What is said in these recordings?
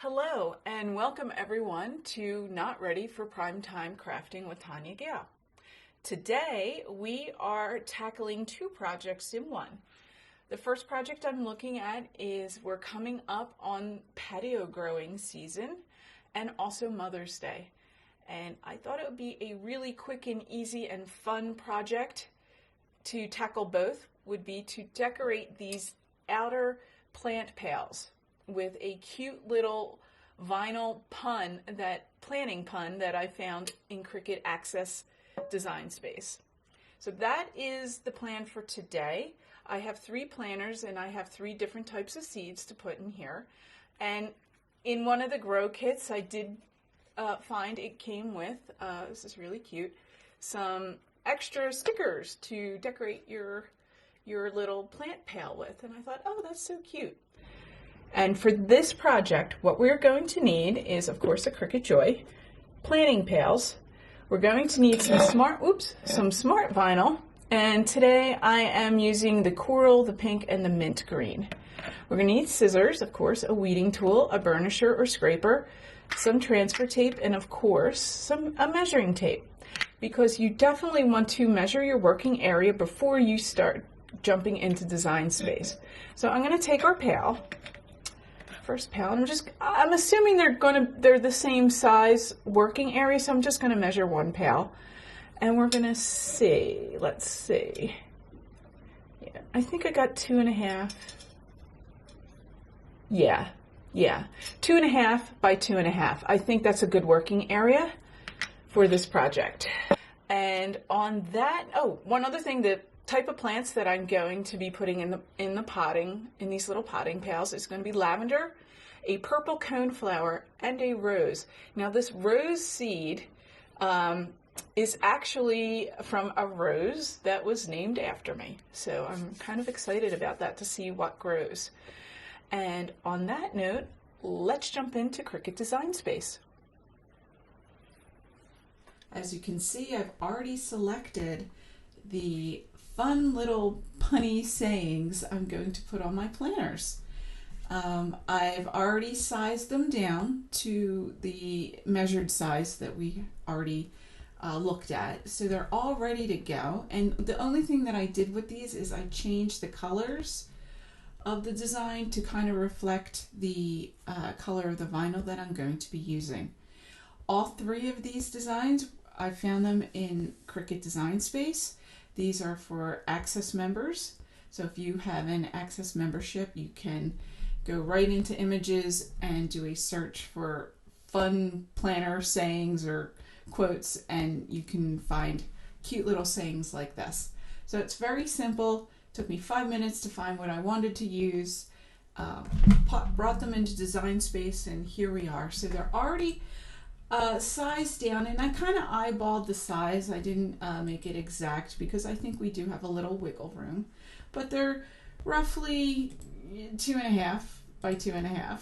Hello and welcome everyone to Not Ready for Primetime Crafting with Tania Gail. Today we are tackling two projects in one. The first project I'm looking at is we're coming up on patio growing season and also Mother's Day. And I thought it would be a really quick and easy and fun project to tackle both would be to decorate these outer plant pails with a cute little vinyl planning pun that I found in Cricut Access Design Space. So that is the plan for today. I have 3 planters and I have 3 different types of seeds to put in here. And in one of the grow kits I did find it came with, this is really cute, some extra stickers to decorate your little plant pail with. And I thought, oh, that's so cute. And for this project, what we're going to need is, of course, a Cricut Joy, planting pails. We're going to need some smart vinyl. And today I am using the coral, the pink, and the mint green. We're going to need scissors, of course, a weeding tool, a burnisher or scraper, some transfer tape, and of course, a measuring tape. Because you definitely want to measure your working area before you start jumping into design space. So I'm going to take our pail. First pail, and I'm assuming they're the same size working area, so I'm just going to measure one pail, and we're going to see. Let's see. Yeah, I think I got 2.5. Yeah, 2.5 by 2.5. I think that's a good working area for this project. And on that, oh, one other thing, the type of plants that I'm going to be putting in the potting, in these little potting pails, is going to be lavender, a purple coneflower, and a rose. Now this rose seed is actually from a rose that was named after me. So I'm kind of excited about that to see what grows. And on that note, let's jump into Cricut Design Space. As you can see, I've already selected the fun little punny sayings I'm going to put on my planners. I've already sized them down to the measured size that we already looked at, so they're all ready to go. And the only thing that I did with these is I changed the colors of the design to kind of reflect the color of the vinyl that I'm going to be using. All 3 of these designs, I found them in Cricut Design Space. These are for Access members. So if you have an Access membership, you can go right into images and do a search for fun planner sayings or quotes, and you can find cute little sayings like this. So it's very simple. It took me 5 minutes to find what I wanted to use. Brought them into Design Space, and here we are. So they're already sized down, and I kind of eyeballed the size. I didn't make it exact because I think we do have a little wiggle room, but they're roughly 2.5 by 2.5,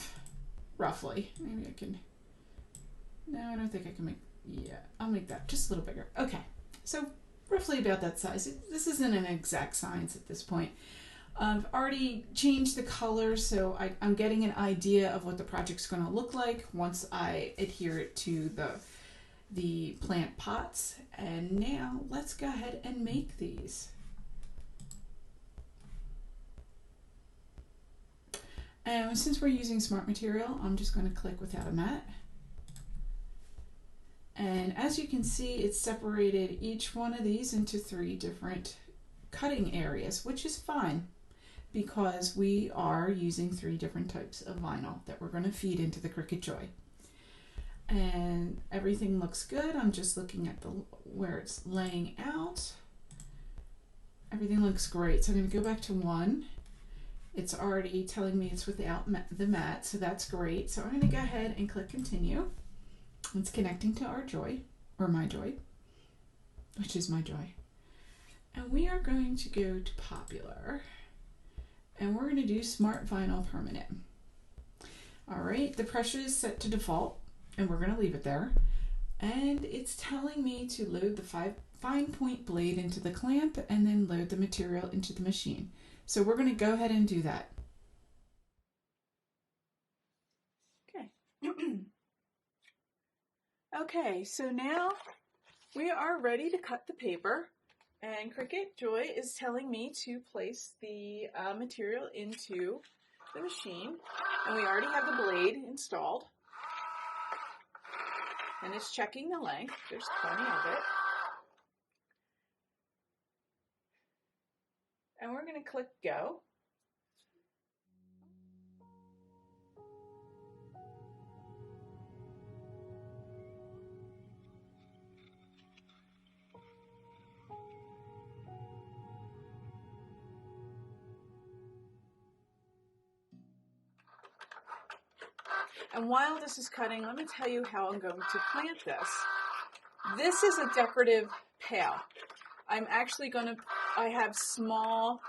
roughly. Maybe I can, no, I don't think I can make, yeah, I'll make that just a little bigger. Okay, so roughly about that size. This isn't an exact science at this point. I've already changed the colors, so I'm getting an idea of what the project's going to look like once I adhere it to the plant pots. And now let's go ahead and make these. And since we're using smart material, I'm just going to click without a mat. And as you can see, it's separated each one of these into 3 different cutting areas, which is fine, because we are using 3 different types of vinyl that we're going to feed into the Cricut Joy. And everything looks good. I'm just looking at where it's laying out. Everything looks great. So I'm going to go back to 1. It's already telling me it's without the mat, so that's great. So I'm going to go ahead and click continue. It's connecting to our Joy, or my Joy, which is my Joy. And we are going to go to popular. And we're going to do Smart Vinyl Permanent. All right, the pressure is set to default, and we're going to leave it there. And it's telling me to load the fine point blade into the clamp and then load the material into the machine. So we're going to go ahead and do that. Okay, Okay, so now we are ready to cut the paper, and Cricut Joy is telling me to place the material into the machine, and we already have the blade installed, and it's checking the length. There's plenty of it. And we're going to click go. And while this is cutting, let me tell you how I'm going to plant this. This is a decorative pail. I'm actually I have small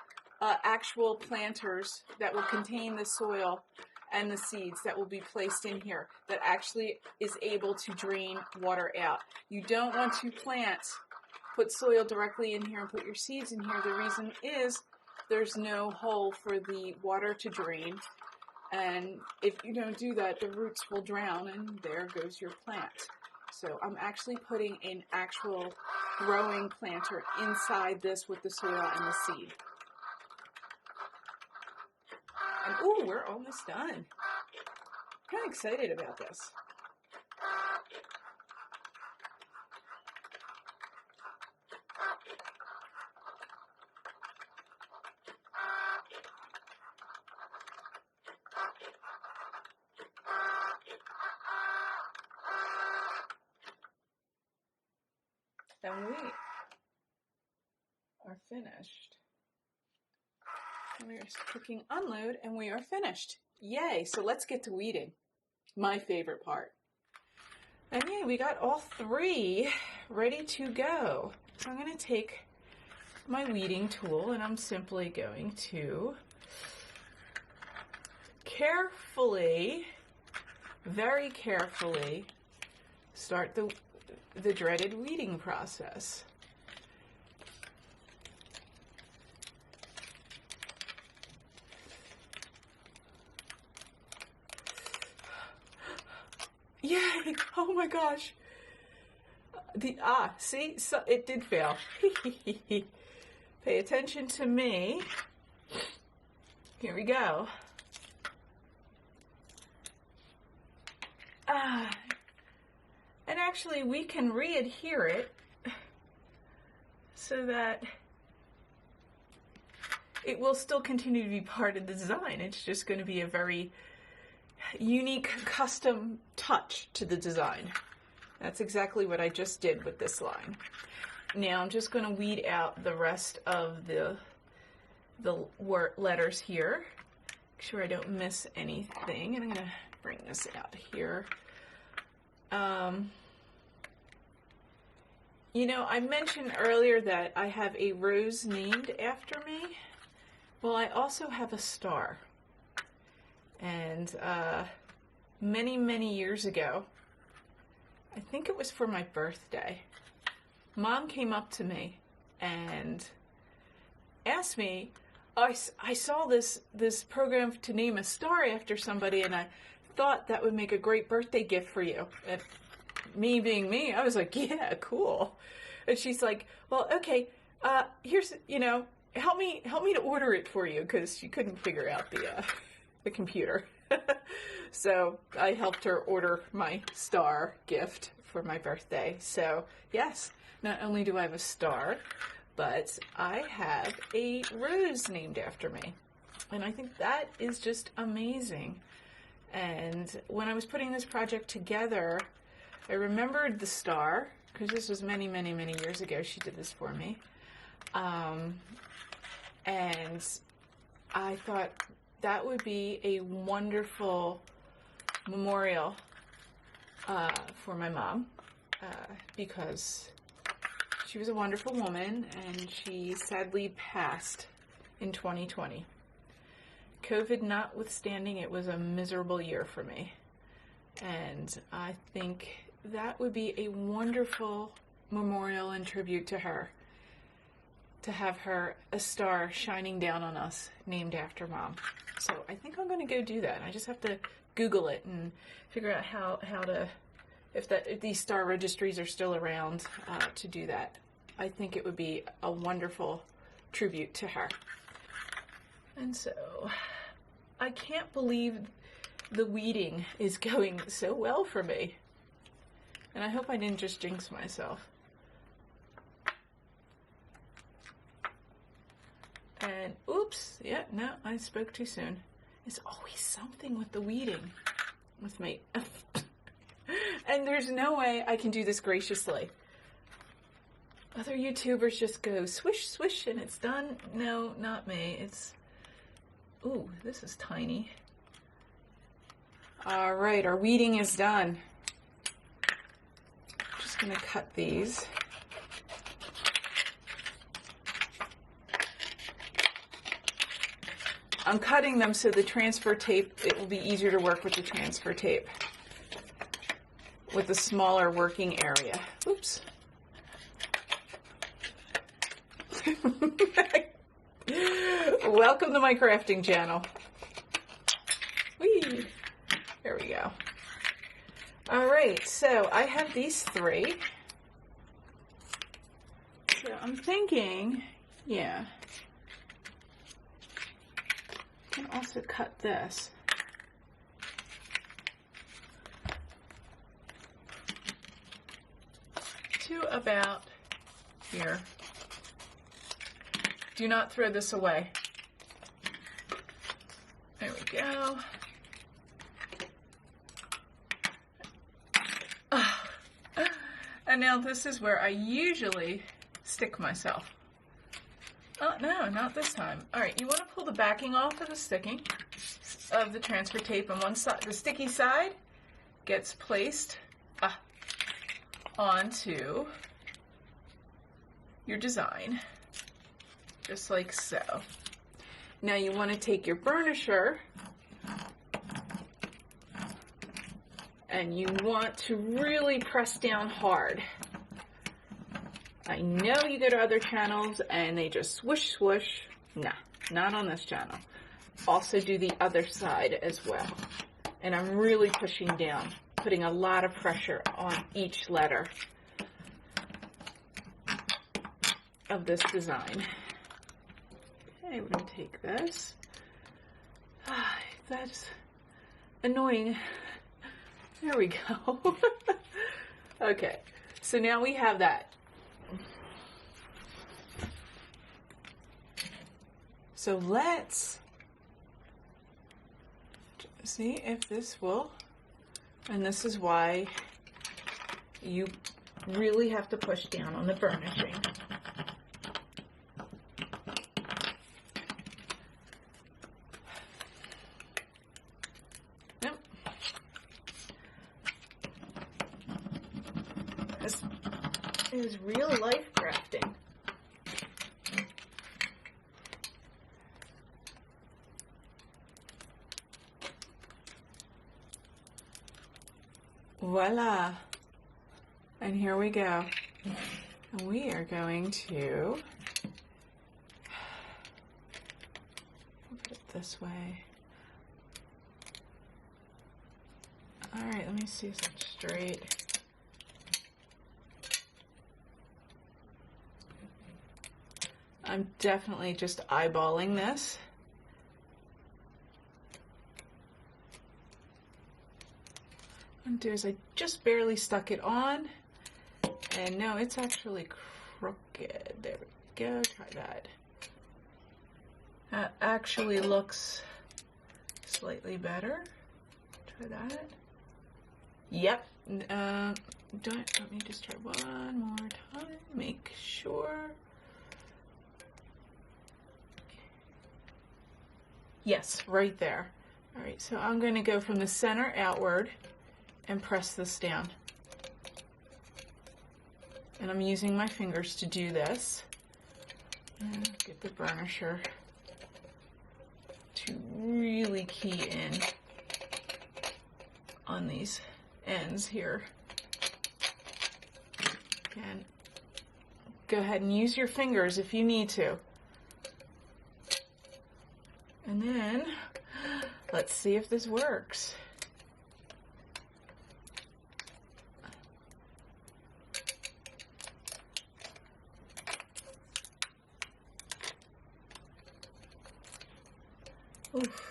actual planters that will contain the soil and the seeds that will be placed in here that actually is able to drain water out. You don't want to put soil directly in here and put your seeds in here. The reason is there's no hole for the water to drain. And if you don't do that, the roots will drown and there goes your plant. So I'm actually putting an actual growing planter inside this with the soil and the seed. And ooh, we're almost done. I'm kind of excited about this. And we are finished. And we are clicking unload and we are finished. Yay, so let's get to weeding. My favorite part. And yay, we got all three ready to go. So I'm going to take my weeding tool and I'm simply going to carefully, very carefully start the dreaded weeding process. Yay! Oh my gosh! See, so it did fail. Pay attention to me. Here we go. And actually we can re-adhere it so that it will still continue to be part of the design. It's just going to be a very unique custom touch to the design. That's exactly what I just did with this line. Now I'm just going to weed out the rest of the letters here. Make sure I don't miss anything. And I'm going to bring this out here. You know, I mentioned earlier that I have a rose named after me. Well, I also have a star. And many, many years ago, I think it was for my birthday, Mom came up to me and asked me, I saw this program to name a star after somebody, and I thought that would make a great birthday gift for you. And me being me, I was like, yeah, cool. And she's like, well, okay, here's, help me to order it for you, because she couldn't figure out the computer. So I helped her order my star gift for my birthday. So yes, not only do I have a star, but I have a rose named after me. And I think that is just amazing. And when I was putting this project together, I remembered the star, because this was many, many, many years ago. She did this for me. And I thought that would be a wonderful memorial for my mom, because she was a wonderful woman and she sadly passed in 2020. COVID notwithstanding, it was a miserable year for me. And I think that would be a wonderful memorial and tribute to her, to have her a star shining down on us named after Mom. So I think I'm going to go do that. I just have to Google it and figure out how to if these star registries are still around to do that. I think it would be a wonderful tribute to her. And so I can't believe the weeding is going so well for me. And I hope I didn't just jinx myself. And oops, yeah, no, I spoke too soon. There's always something with the weeding with me. And there's no way I can do this graciously. Other YouTubers just go swish, swish, and it's done. No, not me. It's, ooh, this is tiny. All right, our weeding is done. Just gonna cut these. I'm cutting them so the transfer tape, it will be easier to work with the transfer tape with the smaller working area. Oops. Welcome to my crafting channel. Whee! There we go. All right, so I have these three. So I'm thinking, yeah. I can also cut this. To about here. Do not throw this away. There we go. And now this is where I usually stick myself. Oh, no, not this time. All right, you want to pull the backing off of the sticking of the transfer tape on one side. The sticky side gets placed onto your design, just like so. Now you want to take your burnisher and you want to really press down hard. I know you go to other channels and they just swoosh, swoosh. Nah, not on this channel. Also do the other side as well. And I'm really pushing down, putting a lot of pressure on each letter of this design. Okay, we're going to take this. That's annoying. There we go. Okay, so now we have that. So let's see if this will, and this is why you really have to push down on the burnishing. Yep. This is real life crafting. Voila, and here we go. And we are going to put it this way. All right, let me see if it's straight. I'm definitely just eyeballing this. What I'm do is I just barely stuck it on, and no, it's actually crooked. There we go. Try that. That actually looks slightly better. Try that. Yep. Let me just try one more time. Make sure. Yes, right there. All right, so I'm going to go from the center outward and press this down. And I'm using my fingers to do this. And get the burnisher to really key in on these ends here. And go ahead and use your fingers if you need to. And then let's see if this works. Oof.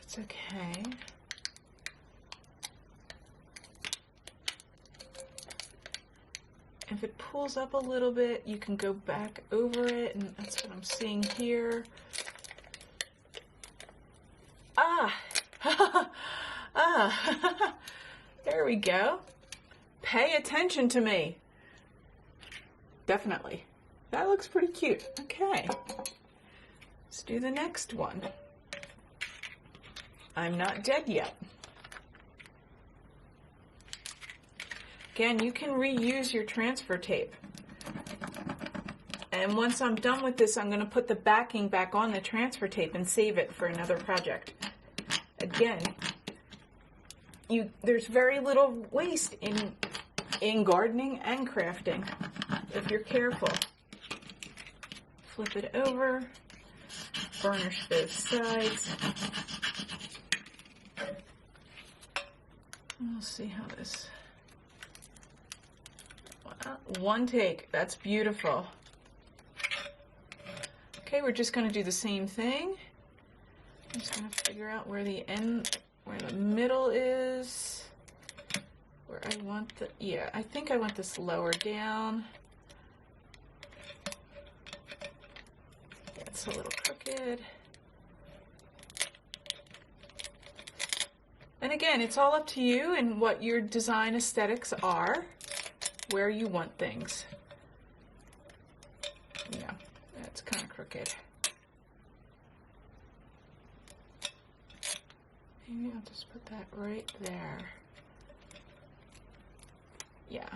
It's okay. If it pulls up a little bit, you can go back over it, and that's what I'm seeing here. Ah! Ah! There we go. Pay attention to me. Definitely. That looks pretty cute. Okay. Let's do the next one. I'm not dead yet. Again, you can reuse your transfer tape. And once I'm done with this, I'm going to put the backing back on the transfer tape and save it for another project. Again, there's very little waste in gardening and crafting if you're careful. Flip it over, burnish both sides. We'll see how this... One take, that's beautiful. Okay, we're just going to do the same thing. I'm just going to figure out where the middle is, where I want the, yeah, I think I want this lower down. It's a little crooked. And again, it's all up to you and what your design aesthetics are, where you want things. Yeah, that's kind of crooked. Maybe I'll just put that right there. Yeah.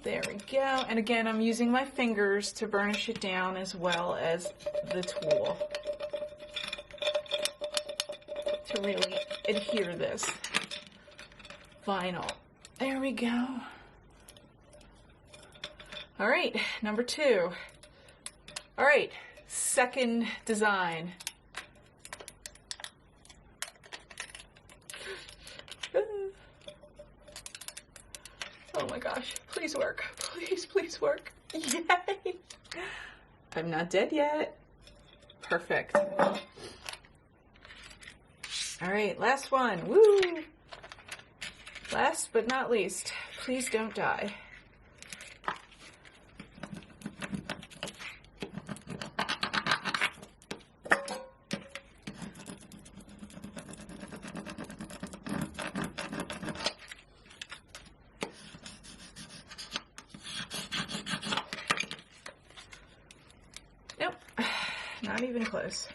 There we go. And again, I'm using my fingers to burnish it down as well as the tool to really adhere this vinyl. There we go. All right, number 2. All right, second design. Oh my gosh, please work. Please, please work. Yay! I'm not dead yet. Perfect. All right, last one. Woo! Last but not least, please don't die. Nope, not even close.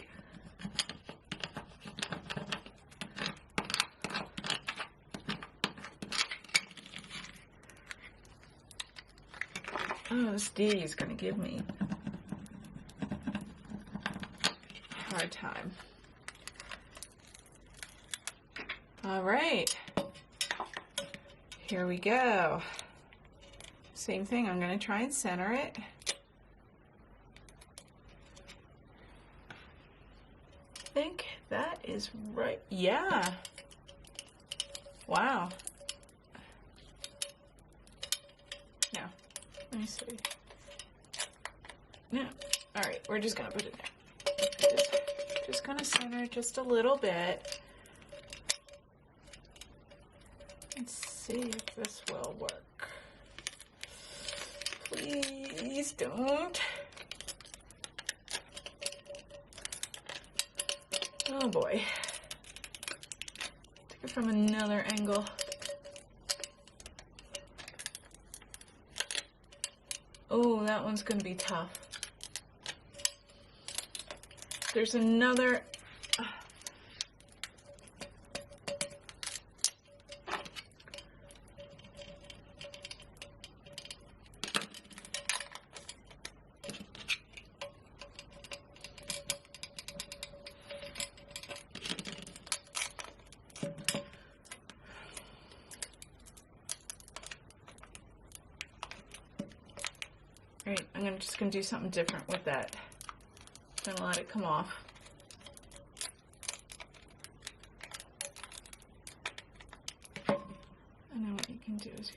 Oh, this D is going to give me a hard time. All right, here we go. Same thing, I'm going to try and center it. I think that is right. Yeah. Wow. No. Let me see. No. All right, we're just gonna put it there. Just gonna center it just a little bit. Let's see if this will work. Please don't. Oh boy. Take it from another angle. Oh, that one's going to be tough. There's another... Alright, I'm just going to do something different with that. I'm going to let it come off. And then what you can do is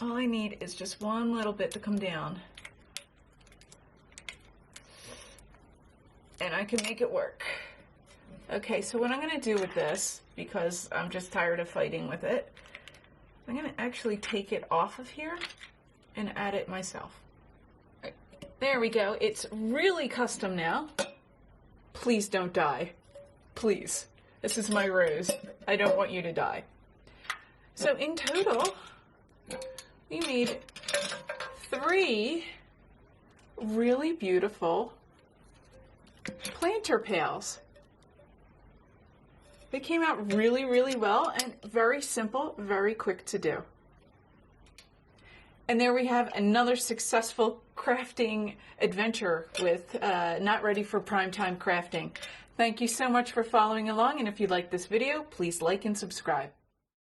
all I need is just one little bit to come down. And I can make it work. Okay, so what I'm going to do with this, because I'm just tired of fighting with it, I'm going to actually take it off of here and add it myself. There we go. It's really custom now. Please don't die. Please. This is my rose. I don't want you to die. So in total, we made 3 really beautiful planter pails. They came out really, really well and very simple, very quick to do. And there we have another successful crafting adventure with Not Ready for Primetime Crafting. Thank you so much for following along, and if you like this video, please like and subscribe.